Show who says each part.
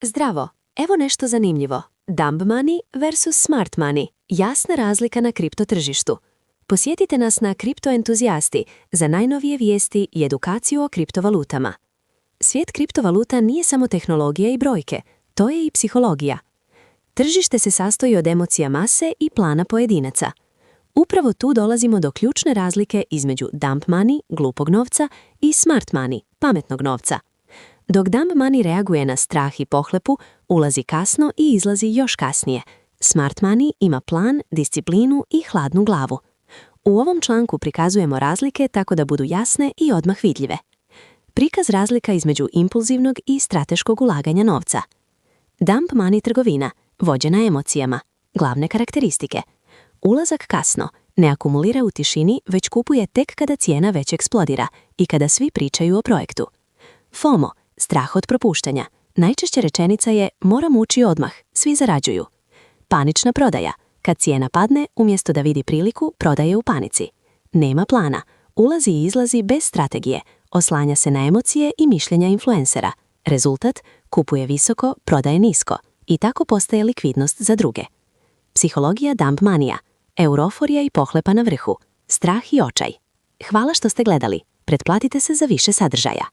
Speaker 1: Zdravo, evo nešto zanimljivo. Dumb money versus smart money. Jasna razlika na kripto tržištu. Posjetite nas na Kriptoentuzijasti za najnovije vijesti i edukaciju o kriptovalutama. Svijet kriptovaluta nije samo tehnologija i brojke, to je i psihologija. Tržište se sastoji od emocija mase i plana pojedinaca. Upravo tu dolazimo do ključne razlike između dumb money, glupog novca, i smart money, pametnog novca. Dok dumb money reaguje na strah i pohlepu, ulazi kasno i izlazi još kasnije. Smart money ima plan, disciplinu i hladnu glavu. U ovom članku prikazujemo razlike tako da budu jasne i odmah vidljive. Prikaz razlika između impulzivnog i strateškog ulaganja novca. Dumb money trgovina, vođena emocijama. Glavne karakteristike. Ulazak kasno, ne akumulira u tišini, već kupuje tek kada cijena već eksplodira i kada svi pričaju o projektu. FOMO, strah od propuštanja. Najčešća rečenica je moram ući odmah, svi zarađuju. Panična prodaja, kad cijena padne, umjesto da vidi priliku, prodaje u panici. Nema plana, ulazi i izlazi bez strategije, oslanja se na emocije i mišljenja influencera. Rezultat, kupuje visoko, prodaje nisko i tako postaje likvidnost za druge. Psihologija dumb manija, euroforija i pohlepa na vrhu, strah i očaj. Hvala što ste gledali, pretplatite se za više sadržaja.